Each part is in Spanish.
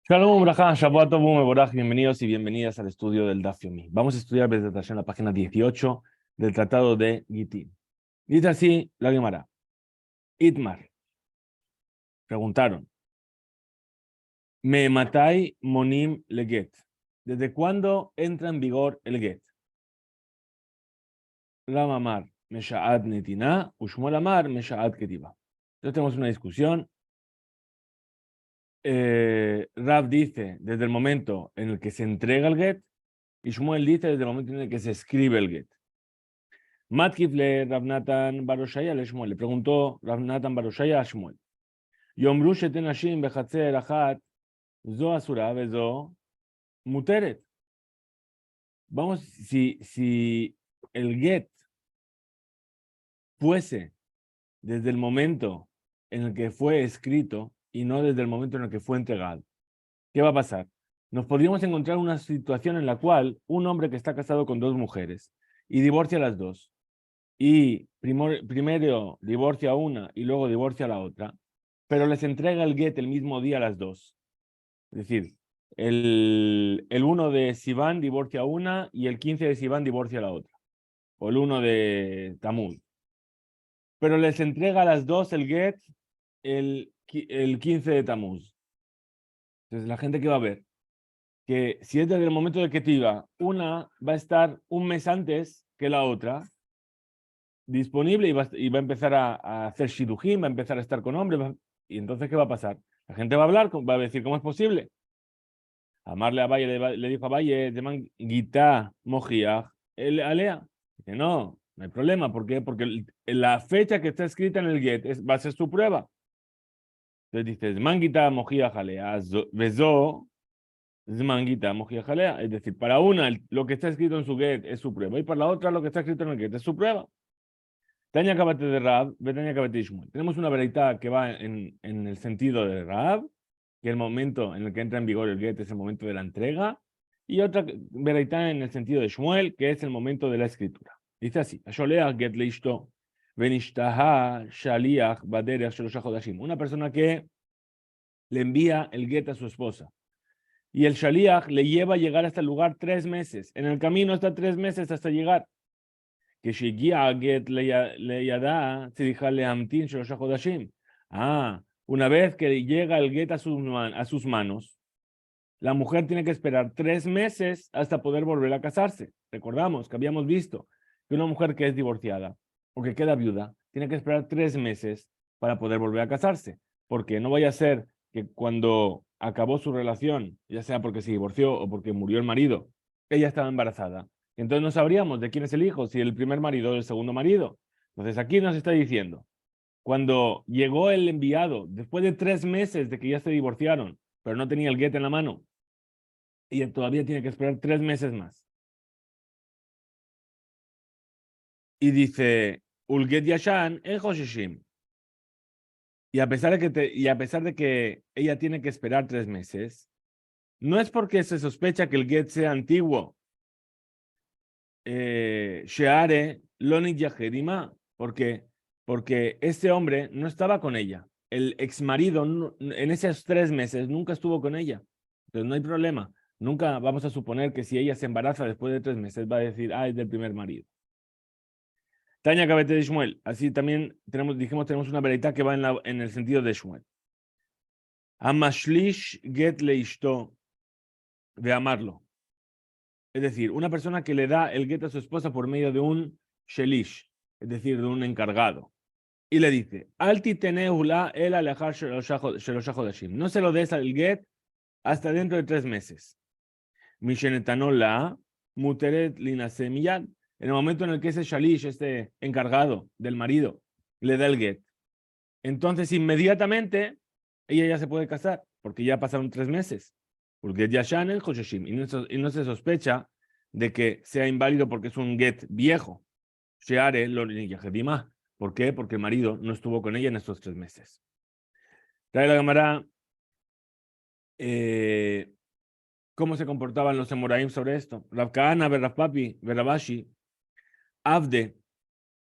Shalom, Brajá, Shabbat Tov, Mevorach, bienvenidos y bienvenidas al estudio del Daf Yomi. Vamos a estudiar en la página 18 del Tratado de Gitín. Dice así la Gemara. Itmar. Preguntaron. Me matai monim leget. ¿Desde cuándo entra en vigor el get? Ram Amar, Mesha'ad Netina, Ushmuel Amar, Mesha'ad Ketiva. Entonces tenemos una discusión. Rav dice desde el momento en el que se entrega el get y Shmuel dice desde el momento en el que se escribe el get. Matkif le Rav Natan Baroshaya le Shmuel. Le preguntó Rav Natan Baroshaya a Shmuel. Yomru sheten hashim bechatzer achat zo asura vezo muteret. Vamos, si el get fuese desde el momento en el que fue escrito y no desde el momento en el que fue entregado, ¿qué va a pasar? Nos podríamos encontrar una situación en la cual un hombre que está casado con dos mujeres y divorcia a las dos, y primero divorcia a una y luego divorcia a la otra, pero les entrega el get el mismo día a las dos. Es decir, el 1 de Sivan divorcia a una y el 15 de Sivan divorcia a la otra. O el 1 de Tamuz. Pero les entrega a las dos el get el 15 de Tamuz. Entonces la gente que va a ver que si es desde el momento de Ketiva, una va a estar un mes antes que la otra disponible y va a empezar a hacer shidujim, va a empezar a estar con hombres. Y entonces, ¿qué va a pasar? La gente va a hablar, va a decir, ¿cómo es posible? Amarle a Valle le dijo a Valle, llaman Gita Mojiach, Alea. Dice, no hay problema. ¿Por qué? Porque la fecha que está escrita en el get va a ser su prueba. Entonces dices, Mangita Mojiach Alea, Bezo, Mangita Mojiach Alea. Es decir, para una, lo que está escrito en su get es su prueba, y para la otra, lo que está escrito en el get es su prueba. Tania Kabate de Rab, Betania Kabate Ishmuel. Tenemos una veredad que va en el sentido de Rab, que el momento en el que entra en vigor el get es el momento de la entrega, y otra veredad en el sentido de Shmuel, que es el momento de la escritura. Dice así: get leishto, venishtaha shaliach baderech shelosha chodashim. Una persona que le envía el get a su esposa, y el shaliach le lleva a llegar hasta el lugar 3 meses. En el camino está 3 meses hasta llegar. Que שהגיע הגט לידה, צריכה להמתין 3 חודשים. Una vez que llega el get a sus manos, la mujer tiene que esperar 3 meses hasta poder volver a casarse. Recordamos que habíamos visto que una mujer que es divorciada o que queda viuda tiene que esperar 3 meses para poder volver a casarse, porque no vaya a ser que cuando acabó su relación, ya sea porque se divorció o porque murió el marido, ella estaba embarazada. Entonces no sabríamos de quién es el hijo, si el primer marido o el segundo marido. Entonces aquí nos está diciendo, cuando llegó el enviado, después de 3 meses de que ya se divorciaron, pero no tenía el get en la mano, y todavía tiene que esperar 3 meses más. Y dice, Ulget Yashan en Hoshishim. Y a pesar de que ella tiene que esperar 3 meses, no es porque se sospecha que el get sea antiguo. Sheare Lonit Yajedima, porque este hombre no estaba con ella. El ex marido en esos 3 meses nunca estuvo con ella. Entonces no hay problema. Nunca vamos a suponer que si ella se embaraza después de 3 meses va a decir, es del primer marido. Tania Cabete de Shmuel. Así también tenemos una veredad que va en el sentido de Shmuel. Amashlish get leishto de amarlo. Es decir, una persona que le da el get a su esposa por medio de un shelish, es decir, de un encargado. Y le dice, Alti teneula el alejar sheloshah. No se lo des al get hasta dentro de 3 meses. Mishenetanola muteret linase miyad. En el momento en el que ese shalish, este encargado del marido, le da el get, entonces inmediatamente ella ya se puede casar, porque ya pasaron 3 meses. Porque ya el Hosheshim, y no se sospecha de que sea inválido porque es un get viejo. Sheare lo yahedima. ¿Por qué? Porque el marido no estuvo con ella en estos 3 meses. Trae la Gemara cómo se comportaban los Emoraim sobre esto. Rav Kahana, Rav Papi, Rabashi, Avde,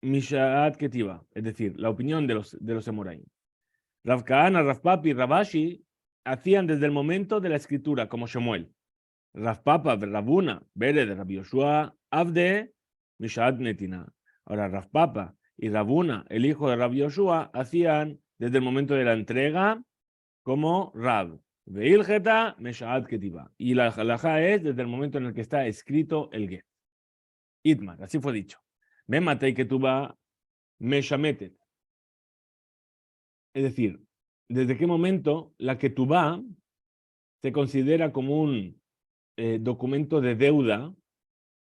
Mishaat Ketiva, es decir, la opinión de los Emoraim. Rav Kahana, Rav Papi, Rabashi hacían desde el momento de la escritura, como Shemuel. Rav Papa, Rabuna, Bered, Rabbi Yoshua, Abde, Mishat Netina. Ahora, Rav Papa y Rabuna, el hijo de Rabbi Yoshua, hacían desde el momento de la entrega como Rab. Veilgeta, Meshaat Ketiva. Y la halajá es desde el momento en el que está escrito el get. Itmar, así fue dicho. Me matei Ketuba, Meshametet. Es decir, ¿desde qué momento la Ketubá se considera como un documento de deuda?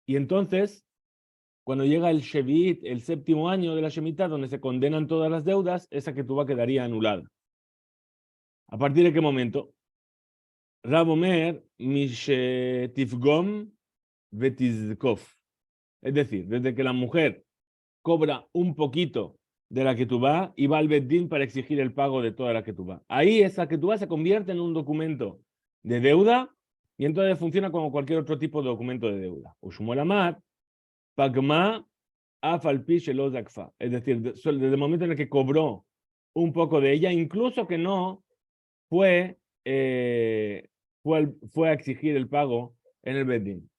Y entonces, cuando llega el Shevit, el séptimo año de la Shemitah, donde se condenan todas las deudas, esa Ketubá quedaría anulada. ¿A partir de qué momento? Rab Omer, Mishetifgom Vetizkov. Es decir, desde que la mujer cobra un poquito de la ketubá y va al Beddín para exigir el pago de toda la ketubá. Ahí esa ketubá se convierte en un documento de deuda y entonces funciona como cualquier otro tipo de documento de deuda. Ushmuel Amar, Pagma, Afalpi Shelo Zakfa. Es decir, desde el momento en el que cobró un poco de ella, incluso que no fue, fue a exigir el pago en el Beddín.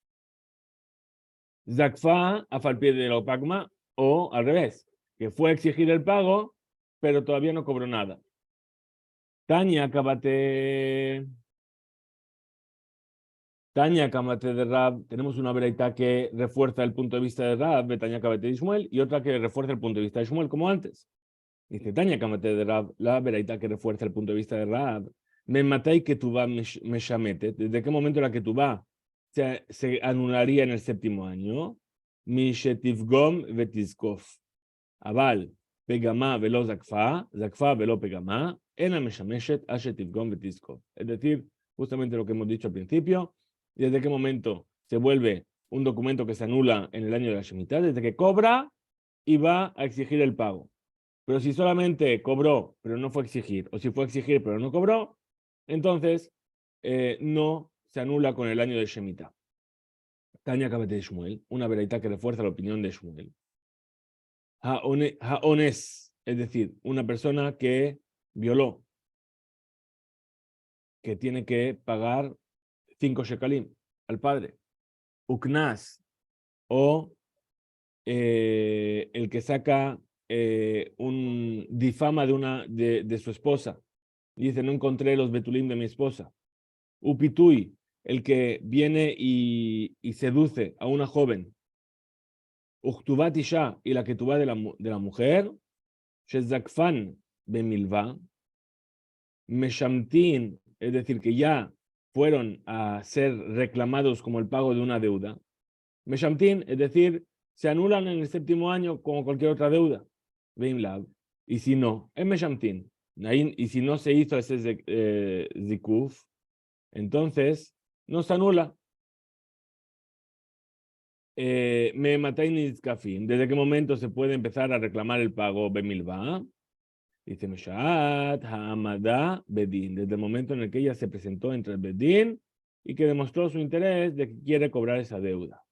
Zakfa, Afalpi de lo Pagma, o al revés, que fue a exigir el pago, pero todavía no cobró nada. Tania, Kabate de Rab, tenemos una breita que refuerza el punto de vista de Rab, Tania Kabate de Ishmuel, y otra que refuerza el punto de vista de Ishmuel, como antes. Dice Tania Kabate de Rab, la breita que refuerza el punto de vista de Rab. Me matai que tú va me llamete. ¿Desde qué momento la que tú va se anularía en el séptimo año? Mishetivgom vetizkov. Aval, pegama velo zakfa, zakfa velo pegama, ena meshameshet ashetivgom vetizkov. Es decir, justamente lo que hemos dicho al principio, desde qué momento se vuelve un documento que se anula en el año de la Shemitah, desde que cobra y va a exigir el pago. Pero si solamente cobró, pero no fue a exigir, o si fue a exigir, pero no cobró, entonces no se anula con el año de Shemitah. Tania Kabete de Shmuel, una veraita que refuerza la opinión de Shmuel. Haones, es decir, una persona que violó, que tiene que pagar 5 shekalim al padre. Uknas, o el que saca un difama de su esposa. Dice, no encontré los betulim de mi esposa. Upitui, el que viene y seduce a una joven. Uchtubat isha, y la que tuva de la mujer. Shezakfan bemilva. Meshamtin, es decir, que ya fueron a ser reclamados como el pago de una deuda. Meshamtin, es decir, se anulan en el séptimo año como cualquier otra deuda. Beimlab. Y si no, es Meshamtin. Y si no se hizo ese zikuf, entonces no se anula. Me matai kafin. ¿Desde qué momento se puede empezar a reclamar el pago Bemilva? Dice Meshat, Hamada, Bedin. Desde el momento en el que ella se presentó entre el Bedin y que demostró su interés de que quiere cobrar esa deuda.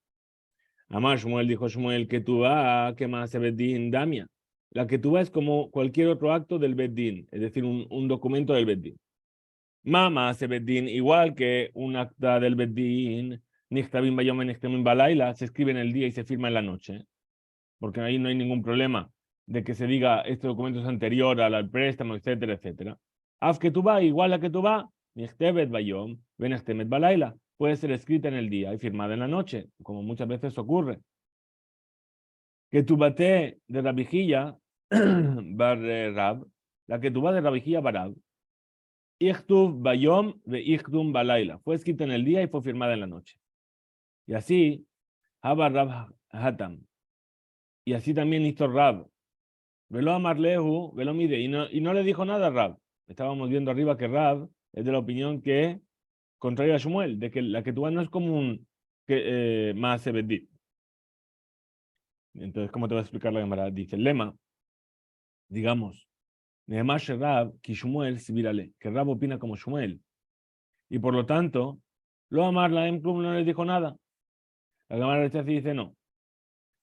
Amar Shmuel, dijo Shmuel, que tú va, que más se Bedin, Damia. La que tú va es como cualquier otro acto del Bedin, es decir, un documento del Bedin. Mama se Bedin, igual que un acta del Bedin, Nichtabim Bayom Nichtabim Balaila, se escribe en el día y se firma en la noche, porque ahí no hay ningún problema de que se diga este documento es anterior al préstamo, etcétera, etcétera. Haz que tú va, igual a que tú va, Nichtebet Bayom, Benechtemet Balaila, puede ser escrita en el día y firmada en la noche, como muchas veces ocurre. Que tu bate de Rabijilla, Bar Rab, la que tu va de Rabijilla Barab, Ichtub Bayom de Ichtum Balaila, fue escrita en el día y fue firmada en la noche. Y así, Haba Rab Hatam, y así también hizo Rab, Velo Amarlehu, Velo Mide, y no le dijo nada a Rab. Estábamos viendo arriba que Rab es de la opinión que, contrario a Shmuel, de que la que tú no es como un más Sebedit. Entonces, ¿cómo te va a explicar la Gemara? Dice el lema, digamos, Nehemash Rab, que Shmuel Sibirale, que Rab opina como Shmuel. Y por lo tanto, lo amar la Emklum no le dijo nada. La Gemara rechaza y dice no.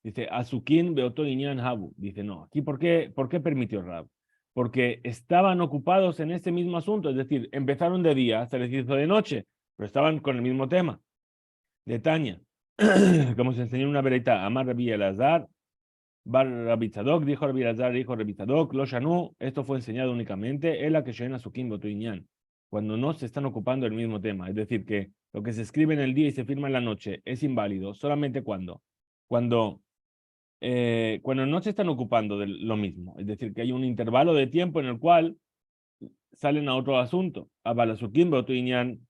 Dice, Azukin Beoto Inyan Habu. Dice no. Aquí, ¿por qué permitió Rab? porque estaban ocupados en ese mismo asunto, es decir, empezaron de día, se les hizo de noche, pero estaban con el mismo tema. De Tania, como se enseñó en una vereita, Amar Rabbi Elazar, Bar Rabbi Tzadok, dijo Rabbi Elazar, dijo Rabbi Tzadok, Lo Shanu, esto fue enseñado únicamente, el que llena su kimbo tuiñán, cuando no se están ocupando del mismo tema, es decir, que lo que se escribe en el día y se firma en la noche es inválido, solamente cuando no se están ocupando de lo mismo, es decir, que hay un intervalo de tiempo en el cual salen a otro asunto, a Balasukim, Botuiñán,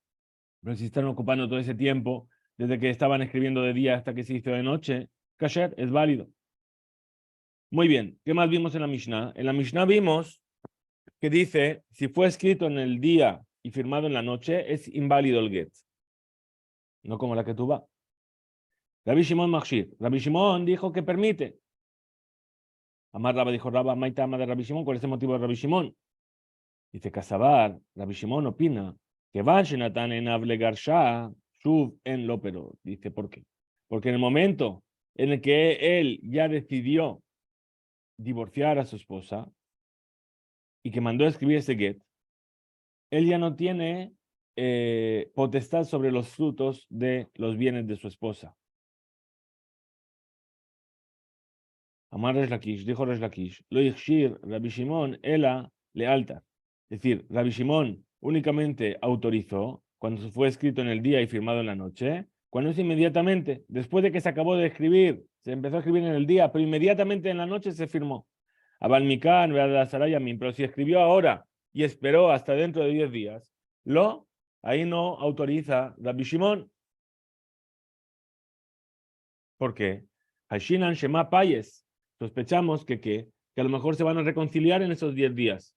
pero si están ocupando todo ese tiempo, desde que estaban escribiendo de día hasta que se hizo de noche, kasher es válido. Muy bien, ¿qué más vimos en la Mishnah? En la Mishnah vimos que dice, si fue escrito en el día y firmado en la noche, es inválido el get. No como la que tú vas. Rabbi Shimon Machshir. Rabbi Shimon dijo que permite. Amar Rabba dijo, Rabba, Maita ama de Rabbi Shimon, ¿cuál es el motivo de Rabbi Shimon? Dice Casabar, Rabbi Shimon opina que Van Shenatan en Avlegarsha, Shuv en Lópero. Dice, ¿por qué? Porque en el momento en el que él ya decidió divorciar a su esposa y que mandó a escribir ese get, él ya no tiene potestad sobre los frutos de los bienes de su esposa. Amar Resh Lakish, dijo Resh Lakish, lo Yishir Rabbi Shimon, ela lealta. Es decir, Rabbi Shimon únicamente autorizó cuando fue escrito en el día y firmado en la noche, cuando es inmediatamente, después de que se acabó de escribir, se empezó a escribir en el día, pero inmediatamente en la noche se firmó. Abalmikan, Sarayamim, pero si escribió ahora y esperó hasta dentro de 10 días, ahí no autoriza Rabbi Shimon. ¿Por qué? Hashinan Shema Payes. Sospechamos que a lo mejor se van a reconciliar en esos 10 días.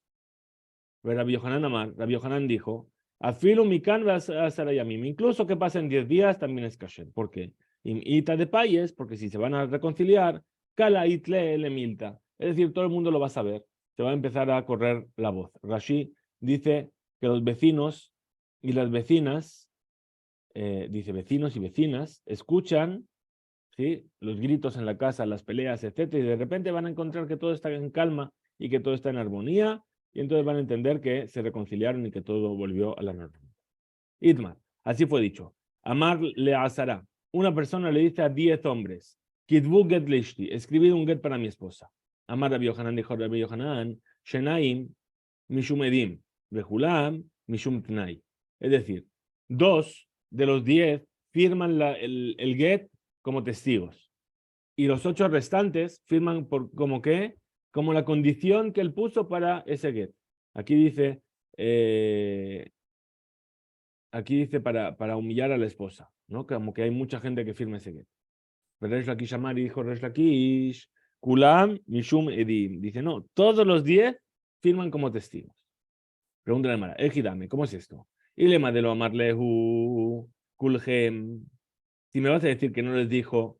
Pero Rabbi Yohanan dijo, Afilu mikan sarayamim, incluso que pasen 10 días también es kasher. ¿Por qué? Ita de payes, porque si se van a reconciliar, kala itle le milta. Es decir, todo el mundo lo va a saber. Se va a empezar a correr la voz. Rashi dice que los vecinos y las vecinas, dice vecinos y vecinas, escuchan, ¿sí?, los gritos en la casa, las peleas, etcétera, y de repente van a encontrar que todo está en calma y que todo está en armonía, y entonces van a entender que se reconciliaron y que todo volvió a la normalidad. Itmar, así fue dicho. Amar le asará. Una persona le dice a 10 hombres, Kitbu get lishti, escribid un get para mi esposa. Amar Rabbi Yohanan dijo Rabbi Yohanan, Shenaim mishum edim, Behulam mishum tnai. Es decir, 2 de los 10 firman el get como testigos. Y los 8 restantes firman como la condición que él puso para ese get. Aquí dice para humillar a la esposa, ¿no? Como que hay mucha gente que firma ese get. Pero Resh Lakish Amar dijo Resh Lakish, Kulam Mishum Edim. Dice, no, todos los 10 firman como testigos. Pregunta de Mara, Ejidame, ¿cómo es esto? Y le madelo Amarlehu, Kulhem. Si me vas a decir que no les dijo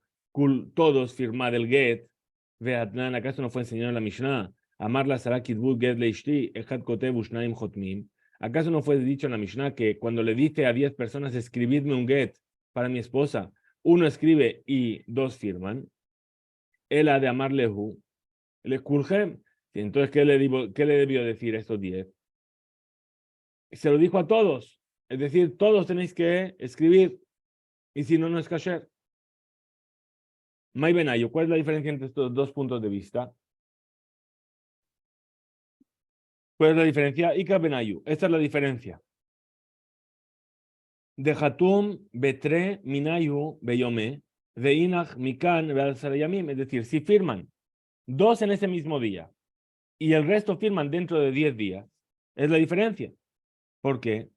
todos firmad el get, Veatnan, ¿acaso no fue enseñado en la Mishnah? Amarla Sarakit Bud Get Leishti, Echad Kotev Ushnaim Hotmim. ¿Acaso no fue dicho en la Mishnah que cuando le dice a 10 personas escribidme un get para mi esposa, uno escribe y 2 firman? Él ha de amarlehu, le kulhem. Entonces, ¿qué le debió decir a estos 10? Se lo dijo a todos. Es decir, todos tenéis que escribir. Y si no, no es kasher. May Benayo, ¿cuál es la diferencia entre estos dos puntos de vista? ¿Cuál es la diferencia? Ika Benayu. Esta es la diferencia. De Hatum Betre Minayu Beyome, de Inach Mikan Bealzarayamim. Es decir, si firman 2 en ese mismo día y el resto firman dentro de 10 días, es la diferencia. Porque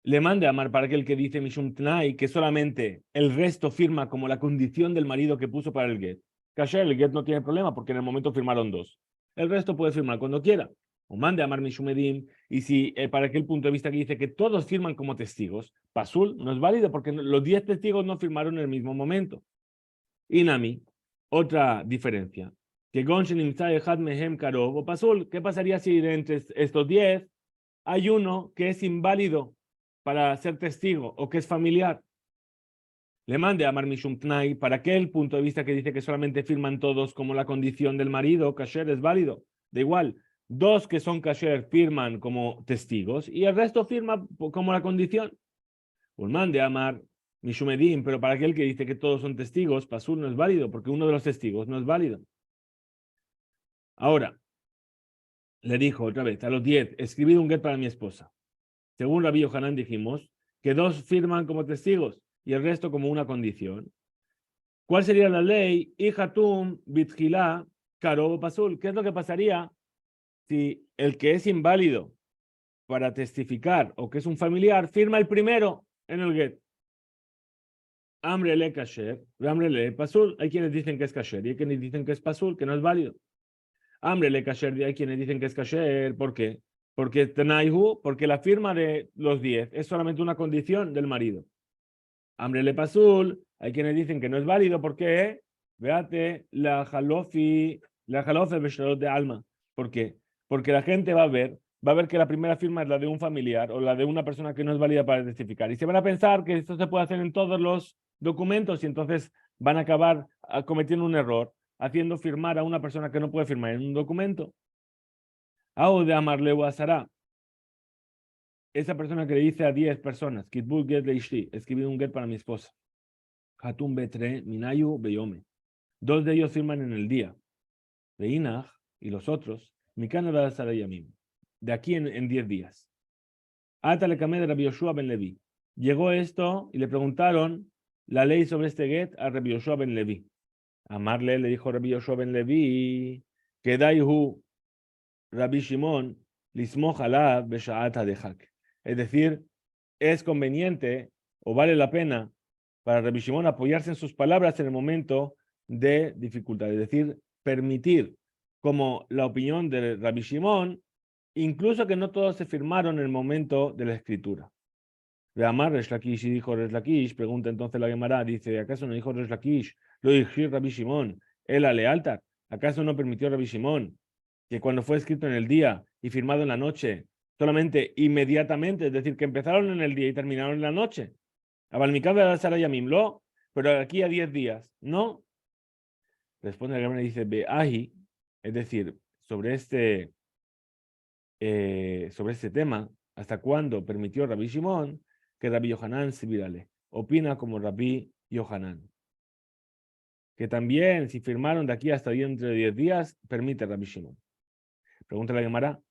le mande a Amar para aquel que dice Mishum Tnai, que solamente el resto firma como la condición del marido que puso para el get. Kasher, el get no tiene problema porque en el momento firmaron 2. El resto puede firmar cuando quiera. O mande a Amar Mishum Edim. Y si para aquel punto de vista que dice que todos firman como testigos, Pasul no es válido porque los 10 testigos no firmaron en el mismo momento. Inami, otra diferencia. Que Gonshen Imzai Had Mehem Karov o Pasul. ¿Qué pasaría si entre estos 10 hay uno que es inválido para ser testigo o que es familiar? Le mande a Amar Mishum Tnai para aquel punto de vista que dice que solamente firman todos como la condición del marido, kasher es válido. Da igual, dos que son kasher firman como testigos y el resto firma como la condición. Ulman de Amar, Mishumedim, pero para aquel que dice que todos son testigos, Pasul no es válido, porque uno de los testigos no es válido. Ahora, le dijo otra vez, a los 10, escribid un get para mi esposa. Según Rabbi Yohanan dijimos que dos firman como testigos y el resto como una condición. ¿Cuál sería la ley? Ijatum, bitjilá, karob pasul. ¿Qué es lo que pasaría si el que es inválido para testificar o que es un familiar firma el primero en el get? Amre le kasher, amre le pasul. Hay quienes dicen que es kasher y hay quienes dicen que es pasul, que no es válido. Amre le kasher, hay quienes dicen que es kasher. ¿Por qué? Porque tenaihu, porque la firma de los 10 es solamente una condición del marido. Amre le pasul, hay quienes dicen que no es válido. ¿Por qué? Véate la jalofi de alma. ¿Por qué? Porque la gente va a ver que la primera firma es la de un familiar o la de una persona que no es válida para testificar. Y se van a pensar que esto se puede hacer en todos los documentos y entonces van a acabar cometiendo un error, haciendo firmar a una persona que no puede firmar en un documento. O de amarle o asará. Esa persona que le dice a 10 personas, Kitbul get leishti, escribí un get para mi esposa. Hatum betre, minayu beyome. Dos de ellos firman en el día. Beinach y los otros, Mikana da Sarayamim. De aquí en 10 días. Ata le camé de Rabbi Yoshua ben Levi. Llegó esto y le preguntaron la ley sobre este get a Rabbi Yoshua ben Levi. Amarle le dijo Rabbi Yoshua ben Levi, que daihu Rabbi Shimon lismoch alab beshaat hadechak. Es decir, es conveniente o vale la pena para Rabbi Shimon apoyarse en sus palabras en el momento de dificultad. Es decir, permitir como la opinión de Rabbi Shimon, incluso que no todos se firmaron en el momento de la escritura. De Amar Resh Lakish y dijo Resh Lakish, pregunta entonces la Gemara, dice, ¿acaso no dijo Resh Lakish? Lo dijo Rabbi Shimon, el lealtad. ¿Acaso no permitió Rabbi Shimon que cuando fue escrito en el día y firmado en la noche, solamente inmediatamente, es decir, que empezaron en el día y terminaron en la noche? Abalmikab de Sarayamim, lo, pero aquí a 10 días, ¿no? Responde la Gemara y dice, Beahi, es decir, sobre este tema, ¿hasta cuándo permitió Rabbi Shimon que Rabbi Yohanan se virale? Opina como Rabbi Yohanan. Que también, si firmaron de aquí hasta dentro de 10 días, permite Rabbi Shimon. Pregunta la Gemara,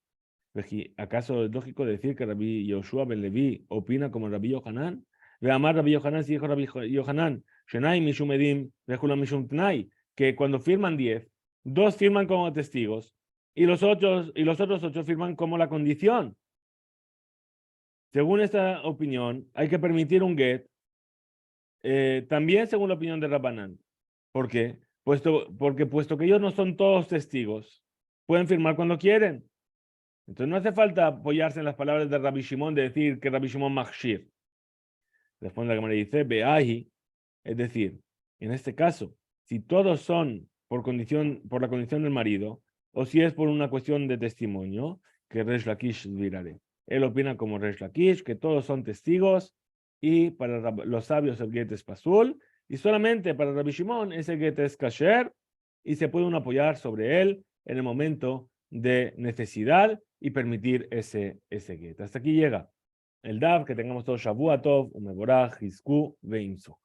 ¿acaso es lógico decir que Rabbi Yoshua ben Levi opina como Rabbi Yohanan? Ve amar Rabbi Yohanan, si dijo Rabbi Yohanan, Shenai Mishum Edim, Vejulam Mishum Tnai, que cuando firman 10, 2 firman como testigos y los otros 8 firman como la condición. Según esta opinión, hay que permitir un get, también según la opinión de Rabbanan. ¿Por qué? Porque puesto que ellos no son todos testigos, pueden firmar cuando quieren. Entonces no hace falta apoyarse en las palabras de Rabbi Shimon de decir que Rabbi Shimon machshir. Responde la Gemara y dice, Beahi, es decir, en este caso, si todos son por la condición del marido, o si es por una cuestión de testimonio, que Resh Lakish virale. Él opina como Resh Lakish, que todos son testigos, y para los sabios el get es pasul, y solamente para Rabbi Shimon ese get es kasher, y se puede uno apoyar sobre él en el momento de necesidad y permitir ese get. Hasta aquí llega el Dav, que tengamos todo Shavua Tov, Umeborah, Hizku, Veimsu.